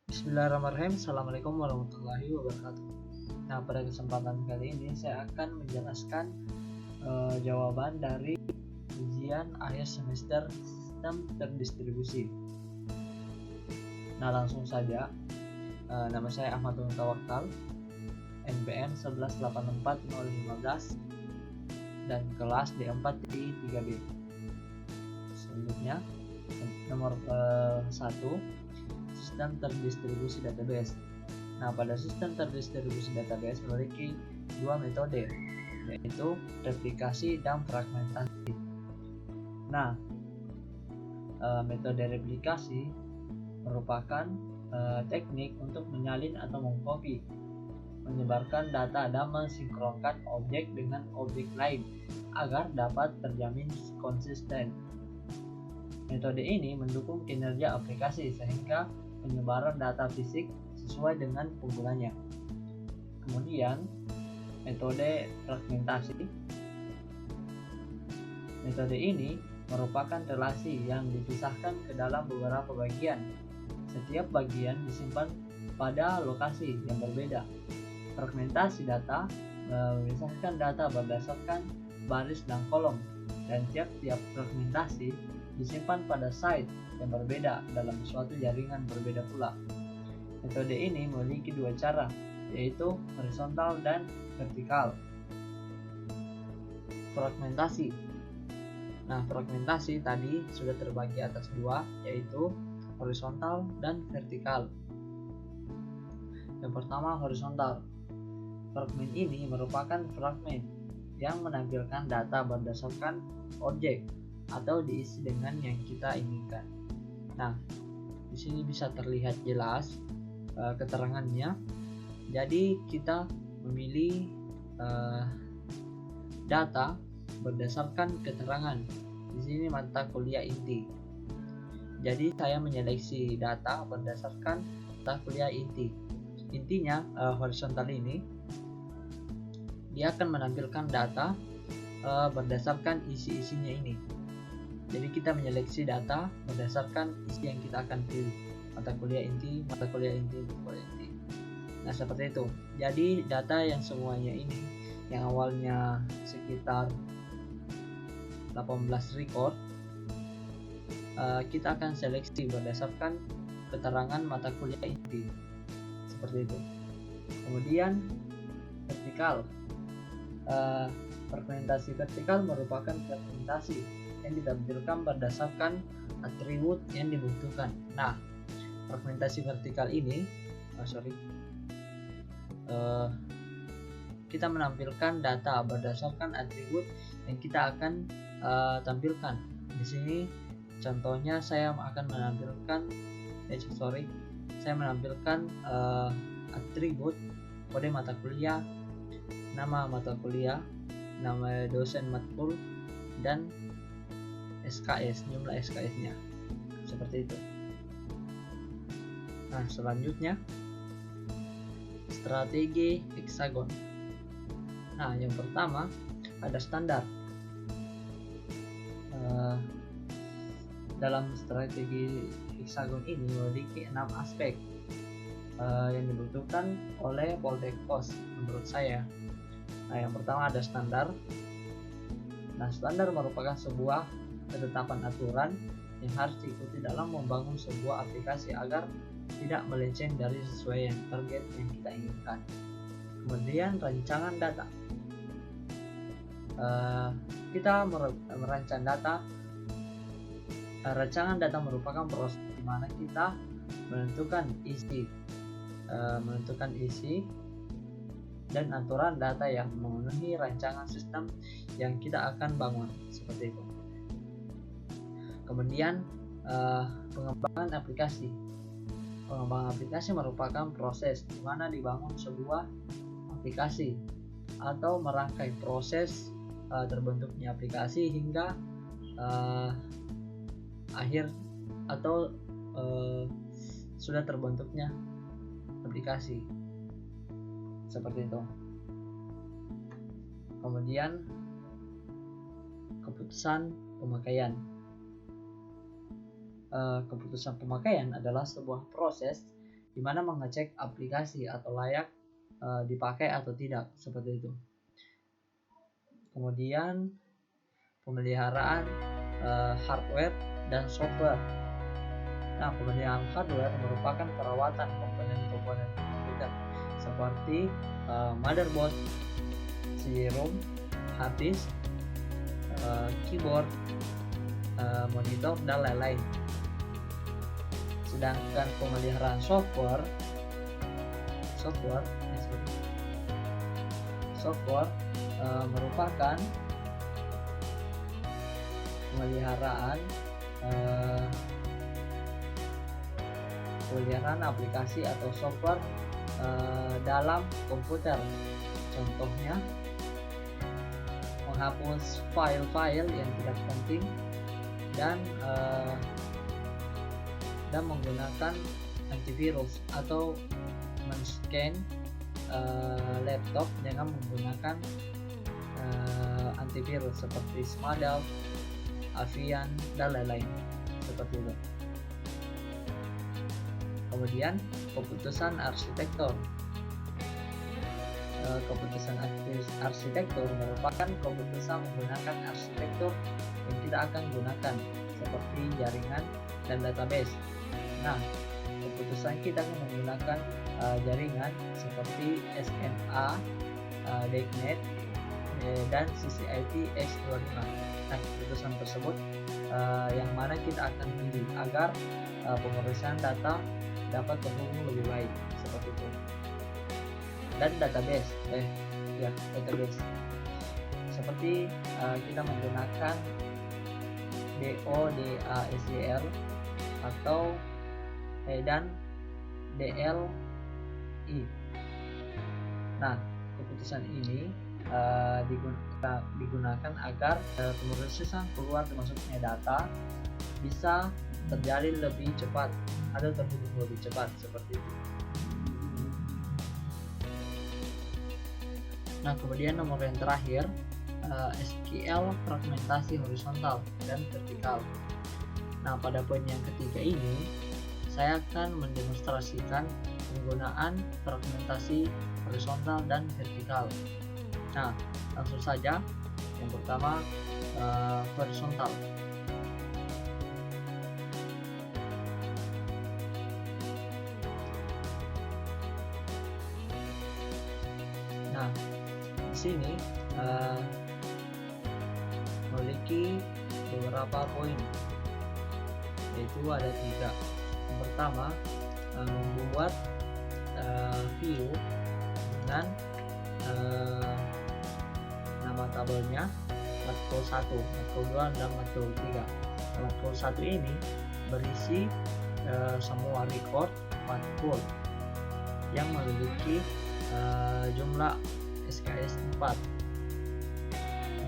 Bismillahirrahmanirrahim. Assalamualaikum warahmatullahi wabarakatuh. Nah, pada kesempatan kali ini saya akan menjelaskan jawaban dari ujian akhir semester sistem terdistribusi. Nah, langsung saja. Nama saya Ahmad Tawakal, NPM 1184015 dan kelas D4 di 3B. Selanjutnya, nomor 1, sistem terdistribusi database. Nah, pada sistem terdistribusi database memiliki dua metode, yaitu replikasi dan fragmentasi. Nah, metode replikasi merupakan teknik untuk menyalin atau mengcopy, menyebarkan data dan mensinkronkan objek dengan objek lain agar dapat terjamin konsisten. Metode ini mendukung kinerja aplikasi sehingga penyebaran data fisik sesuai dengan kumpulannya. Kemudian, metode fragmentasi. Metode ini merupakan relasi yang dipisahkan ke dalam beberapa bagian. Setiap bagian disimpan pada lokasi yang berbeda. Fragmentasi data memisahkan data berdasarkan baris dan kolom, dan tiap-tiap fragmentasi disimpan pada site yang berbeda dalam suatu jaringan berbeda pula. Metode ini memiliki dua cara, yaitu horizontal dan vertikal. Fragmentasi. Nah, fragmentasi tadi sudah terbagi atas dua, yaitu horizontal dan vertikal. Yang pertama, horizontal. Fragment ini merupakan fragment yang menampilkan data berdasarkan objek atau diisi dengan yang kita inginkan. Nah, di sini bisa terlihat jelas keterangannya. Jadi kita memilih data berdasarkan keterangan. Di sini mata kuliah inti. Jadi saya menyeleksi data berdasarkan mata kuliah inti. Intinya horizontal ini dia akan menampilkan data berdasarkan isi-isinya ini. Jadi kita menyeleksi data berdasarkan isi yang kita akan pilih, mata kuliah inti, mata kuliah inti, mata kuliah inti. Nah, seperti itu. Jadi data yang semuanya ini, yang awalnya sekitar 18 record, kita akan seleksi berdasarkan keterangan mata kuliah inti. Seperti itu. Kemudian vertikal. Fragmentasi vertikal merupakan fragmentasi yang ditampilkan berdasarkan atribut yang dibutuhkan. Nah, fragmentasi vertikal ini, kita menampilkan data berdasarkan atribut yang kita akan tampilkan. Di sini contohnya saya akan menampilkan, saya menampilkan atribut kode mata kuliah, nama mata kuliah, nama dosen matkul, dan SKS, jumlah SKS-nya. Seperti itu. Nah, selanjutnya strategi heksagon. Nah, yang pertama ada standar. Dalam strategi heksagon ini memiliki 6 aspek yang dibutuhkan oleh Poltekkos menurut saya. Nah, yang pertama ada standar. Nah, standar merupakan sebuah ketetapan aturan yang harus diikuti dalam membangun sebuah aplikasi agar tidak melenceng dari sesuai target yang kita inginkan. Kemudian rancangan data. Kita merancang data. Rancangan data merupakan proses di mana kita menentukan isi dan aturan data yang memenuhi rancangan sistem yang kita akan bangun, seperti itu. Kemudian pengembangan aplikasi. Pengembangan aplikasi merupakan proses di mana dibangun sebuah aplikasi atau merangkai proses terbentuknya aplikasi hingga akhir atau sudah terbentuknya aplikasi, seperti itu. Kemudian keputusan pemakaian. Keputusan pemakaian adalah sebuah proses dimana mengecek aplikasi atau layak dipakai atau tidak, seperti itu. Kemudian pemeliharaan hardware dan software. Nah, pemeliharaan hardware merupakan perawatan komponen-komponen komputer seperti motherboard, CD-ROM, hard disk, keyboard, monitor, dan lain-lain. Sedangkan pemeliharaan software merupakan pemeliharaan aplikasi atau software dalam komputer. Contohnya menghapus file-file yang tidak penting dan menggunakan antivirus atau men-scan laptop dengan menggunakan antivirus seperti Smadal, Avian, dan lain-lain, seperti itu. Kemudian keputusan arsitektur. Keputusan arsitektur merupakan keputusan menggunakan arsitektur yang kita akan gunakan seperti jaringan dan database. Nah, keputusan kita akan menggunakan jaringan seperti SMA, DECnet, dan CCIP X25. Nah, keputusan tersebut yang mana kita akan pilih agar pemeriksaan data dapat terhubung lebih baik, seperti itu. Dan database, database seperti kita menggunakan DODASDL atau dan DLI. Nah, keputusan ini digunakan agar pemrosesan keluar dan masuknya data bisa terjadi lebih cepat atau terhubung lebih cepat, seperti itu. Nah, kemudian nomor yang terakhir, SQL fragmentasi horizontal dan vertikal. Nah, pada poin yang ketiga ini saya akan mendemonstrasikan penggunaan fragmentasi horizontal dan vertikal. Nah, langsung saja. Yang pertama, horizontal. Nah, di sini memiliki beberapa poin, yaitu ada 3. Yang pertama, membuat view dengan nama tabelnya matkul 1, matkul 2, dan matkul 3. Matkul 1 ini berisi semua record matkul yang memiliki jumlah SKS 4.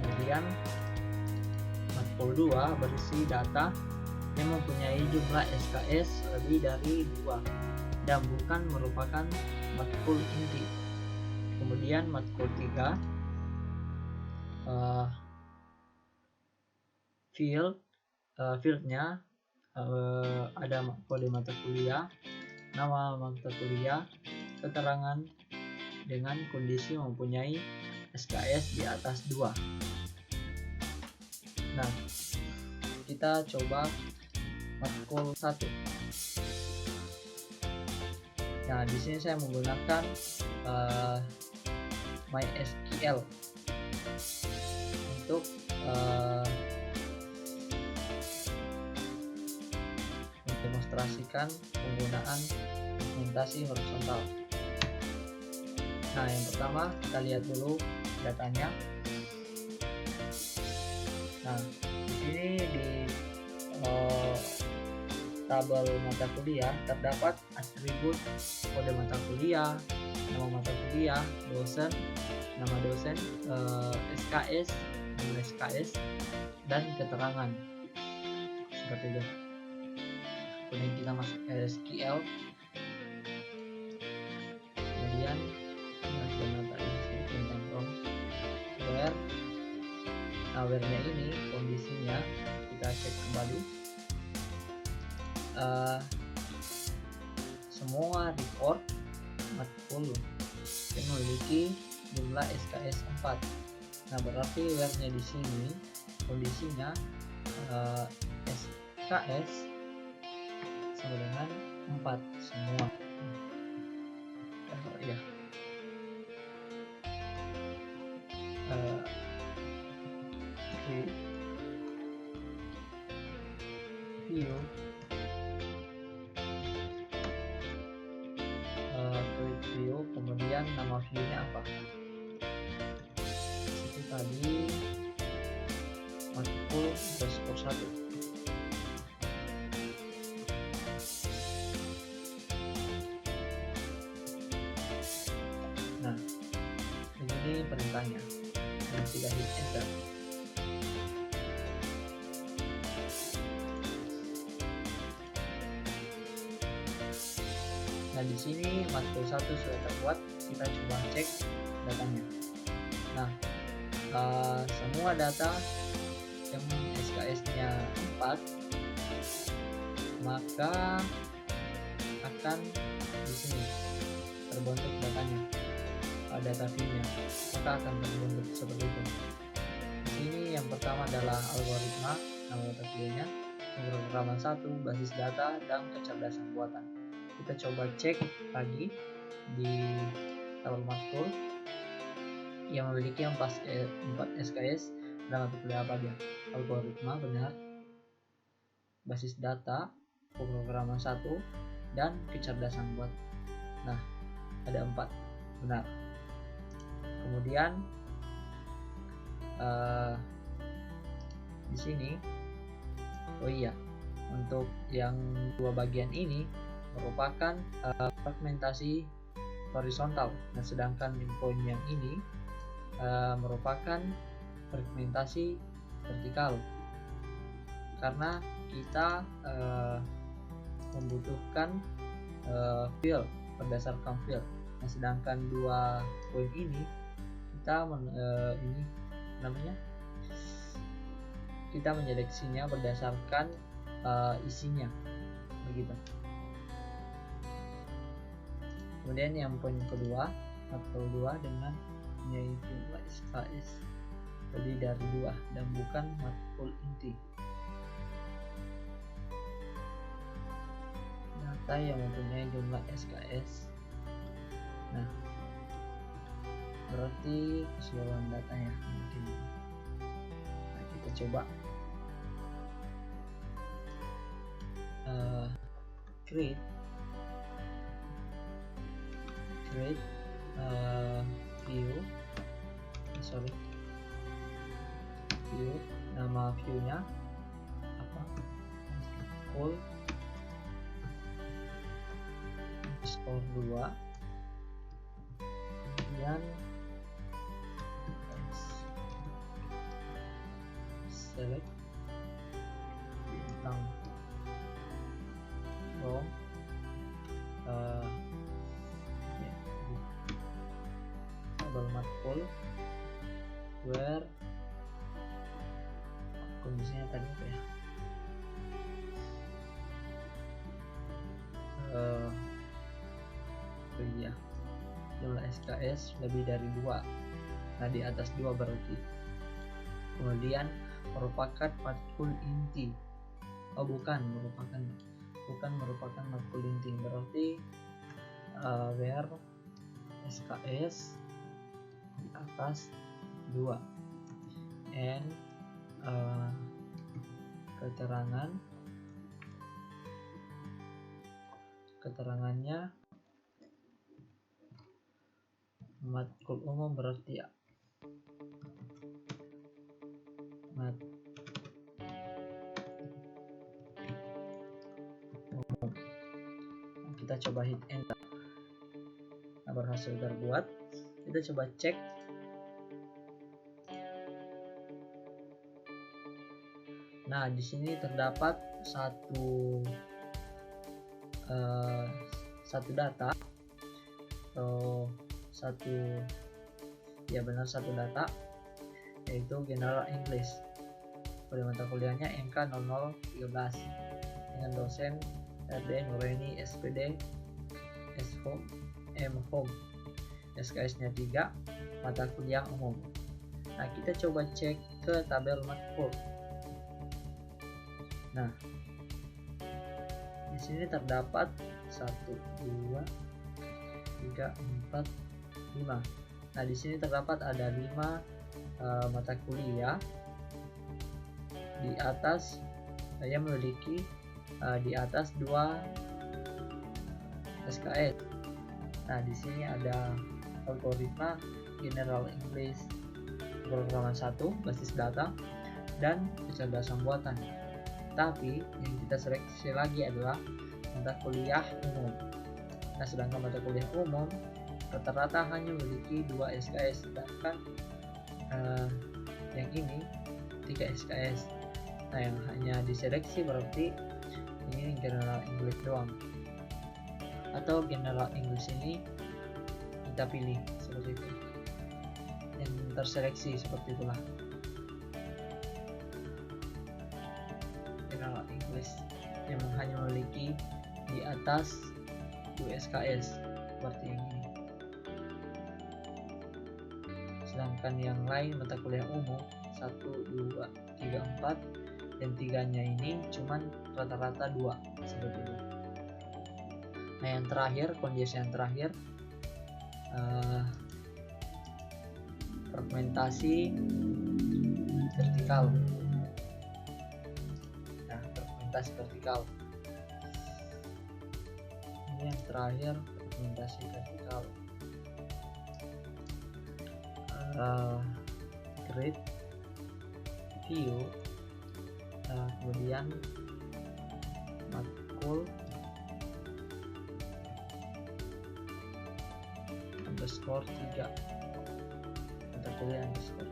Kemudian matkul 2 berisi data yang mempunyai jumlah SKS lebih dari 2 dan bukan merupakan matkul inti. Kemudian matkul 3 fieldnya ada kode mata kuliah, nama mata kuliah, keterangan dengan kondisi mempunyai SKS di atas 2. Nah, kita coba matkul 1. Nah, di sini saya menggunakan MySQL untuk mendemonstrasikan penggunaan fragmentasi horizontal. Nah, yang pertama kita lihat dulu datanya. Nah, di sini di tabel mata kuliah terdapat atribut kode mata kuliah, nama mata kuliah, dosen, nama dosen, SKS, nama SKS, dan keterangan, seperti itu. Kemudian kita masuk ke SQL. Kemudian where-nya ini kondisinya kita cek kembali. semua record matkul yang memiliki jumlah SKS 4. Nah, berarti where-nya di sini kondisinya SKS sama dengan 4 semua. Ya. View create view, kemudian nama view-nya apa? Itu tadi matkul _1. Nah, begini perintahnya. Dan tidak hit enter. Nah, di sini matkul 1 sudah terbuat. Kita coba cek datanya. Nah, semua data yang SKS-nya 4 maka akan di sini terbentuk datanya, data view-nya, maka akan terbentuk seperti itu. Di sini yang pertama adalah algoritma, nama data view-nya, pemrograman 1, basis data, dan kecerdasan buatan. Kita coba cek lagi di tabel matkul yang memiliki 4 SKS dan mata kuliah apa aja. Algoritma benar, basis data, pemrograman 1, dan kecerdasan buat. Nah, ada 4 benar. Kemudian di sini, oh iya, untuk yang dua bagian ini merupakan fragmentasi horizontal. Nah, sedangkan poin yang ini merupakan fragmentasi vertikal, karena kita membutuhkan field berdasarkan field. Nah, sedangkan dua poin ini kita kita menyeleksinya berdasarkan isinya, begitu. Kemudian yang poin kedua, matkul 2 dengan yaitu SKS lebih dari 2 dan bukan matkul inti. Data yang mempunyai jumlah SKS. Nah, berarti keseluruhan datanya mungkin. Nah, kita coba create view, nama view-nya apa? Matkul _ 2, kemudian select bintang from tabel matkul where kondisinya tadi apa ya? Iya, jumlah SKS lebih dari 2. Nah, di atas 2 berarti. Kemudian merupakan matkul inti. Oh, bukan merupakan matkul inti. Berarti where SKS di atas 2 and keterangannya matkul umum, berarti ya umum. Kita coba hit enter. Nah, berhasil terbuat. Kita coba cek. Nah, di sini terdapat satu data atau satu data, yaitu General English. Pada mata kuliahnya MK 0013 dengan dosen RD Nureni SPD Home. SKS-nya 3, mata kuliah umum. Nah, kita coba cek ke tabel matkul. Nah, di sini terdapat 1, 2, 3, 4, 5. Nah, di sini terdapat ada 5 mata kuliah. Di atas saya memiliki di atas 2 SKS. Nah, di sini ada algoritma, general English, pemrograman 1, basis data, dan kecerdasan buatan. Tapi yang kita seleksi lagi adalah mata kuliah umum. Nah, sedangkan mata kuliah umum rata-rata hanya memiliki 2 SKS, sedangkan yang ini 3 SKS. Nah, yang hanya diseleksi berarti ini general English doang, atau general English ini kita pilih seperti itu, yang terseleksi seperti itulah. General English yang hanya memiliki di atas 2 SKS seperti yang ini. Sedangkan yang lain mata kuliah umum 1, 2, 3, 4 dan 3-nya ini cuman rata-rata 2 seperti itu. Nah, yang terakhir, kondisi yang terakhir, fragmentasi vertikal. Nah, fragmentasi vertikal ini yang terakhir, fragmentasi vertikal. Grid view, kemudian matkul underscore 3, mata kuliah underscore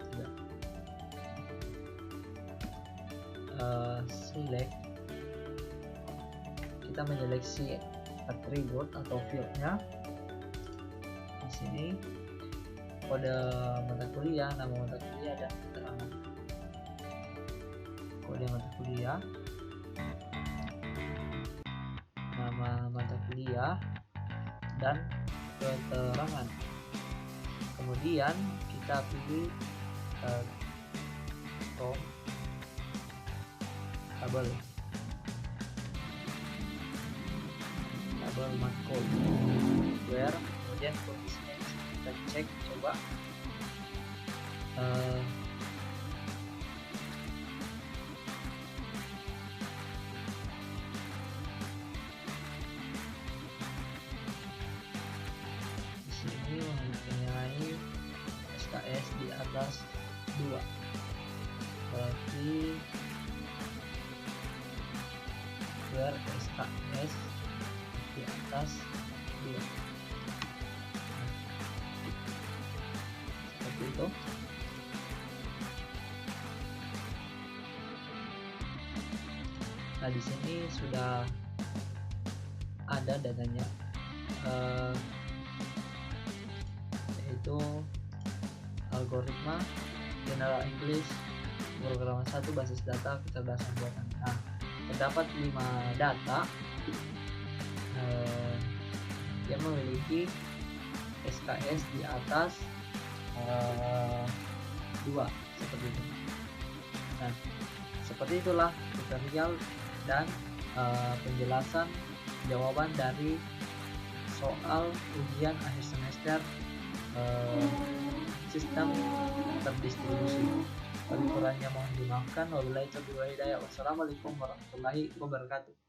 3. Select, kita menyeleksi atribut atau fieldnya. Di sini kode mata kuliah, nama mata kuliah, dan keterangan. Kode mata kuliah, nama mata kuliah, dan keterangan. Kemudian kita pilih from tabel matkul where, kemudian kondisinya kita cek, coba di sini mempunyai SKS di atas 2, berarti where SKS di atas 2 seperti itu. Nah, di sini sudah ada datanya, yaitu algoritma, general English, pemrograman 1, basis data, kecerdasan buatan. Nah, terdapat 5 data yang memiliki SKS di atas 2 seperti itu. Nah, seperti itulah tutorial dan penjelasan jawaban dari soal ujian akhir semester sistem terdistribusi. Kurangnya mohon dimaafkan. Wabillahi taufiq wal hidayah. Wassalamualaikum warahmatullahi wabarakatuh.